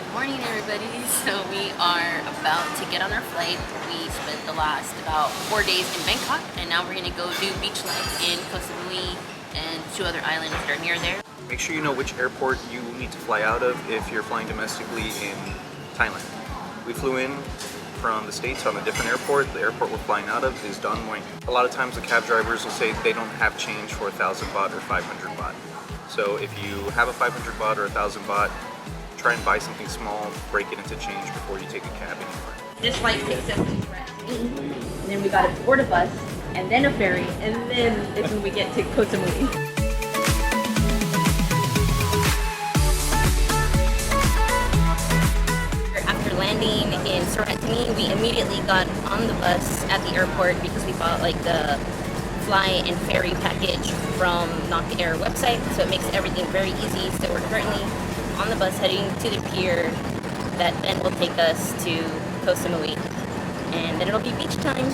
Good morning, everybody. So we are about to get on our flight. We spent the last about 4 days in Bangkok, and now we're gonna go do beach life in Koh Samui and 2 other islands that are near there. Make sure you know which airport you need to fly out of if you're flying domestically in Thailand. We flew in from the States on a different airport. The airport we're flying out of is Don Mueang. A lot of times the cab drivers will say they don't have change for 1,000 baht or 500 baht. So if you have a 500 baht or 1,000 baht, try and buy something small, break it into change before you take a cab anywhere. This flight takes us to and then we got to board a bus, and then a ferry, and then it's when we get to Koh Samui. After landing in Sorrentini, we immediately got on the bus at the airport because we bought like the fly and ferry package from Nok Air website, so it makes everything very easy. So we're currently on the bus heading to the pier that then will take us to Koh Samui, and then it'll be beach time.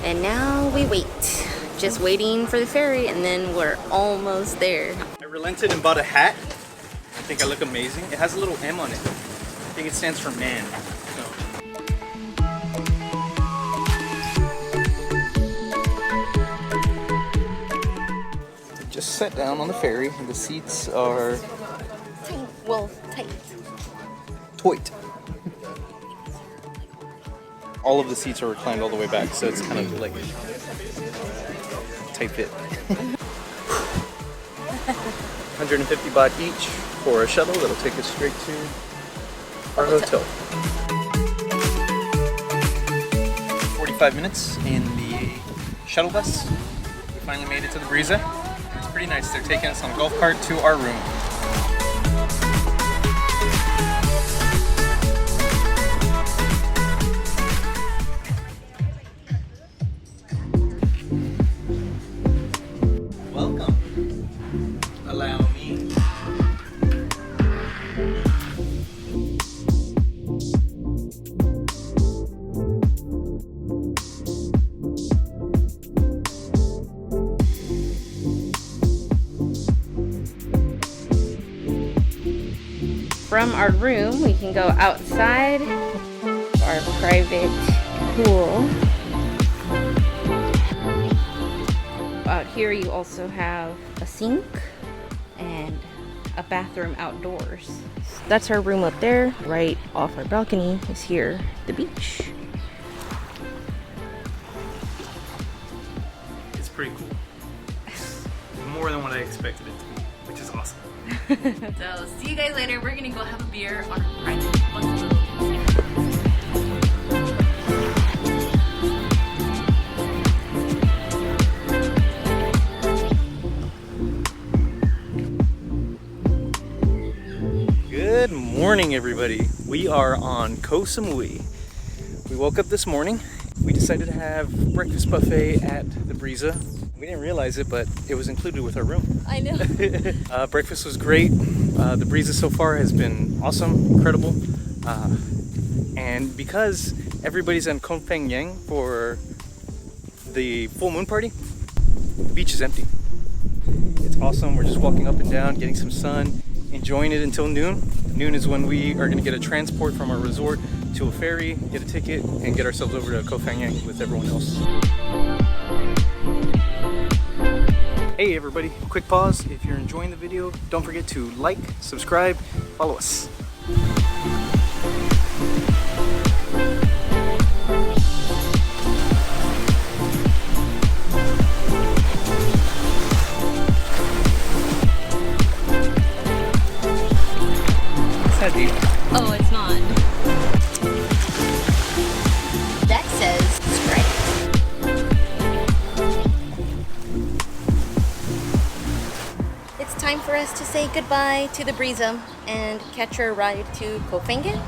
And now we wait, just waiting for the ferry, and then we're almost there. I relented and bought a hat. I think I look amazing. It has a little M on it. I think it stands for man. Just sat down on the ferry, and the seats are Tight. Well, tight. tight. All of the seats are reclined all the way back, so it's kind of like tight fit. 150 baht each for a shuttle that'll take us straight to our hotel. 45 minutes in the shuttle bus. We finally made it to the Briza. It's pretty nice. They're taking us on a golf cart to our room. Welcome. Allow me. From our room, we can go outside our private pool. Out here, you also have a sink and a bathroom outdoors. That's our room up there. Right off our balcony is here, the beach. It's pretty cool. More than what I expected it to be, which is awesome. So, see you guys later. We're gonna go have a beer on our private bungalow. Good morning, everybody. We are on Koh Samui. We woke up this morning. We decided to have breakfast buffet at the Briza. We didn't realize it, but it was included with our room. I know. Breakfast was great. The Briza so far has been awesome, incredible. And because everybody's on Koh Samui for the full moon party, the beach is empty. It's awesome. We're just walking up and down, getting some sun, enjoying it until noon. Noon is when we are going to get a transport from our resort to a ferry, get a ticket, and get ourselves over to Koh Samui with everyone else. Hey everybody, quick pause. If you're enjoying the video, don't forget to like, subscribe, follow us. It's not deep. Oh, it's not. That says Sprite. It's time for us to say goodbye to the Briza and catch our ride to Koh Samui.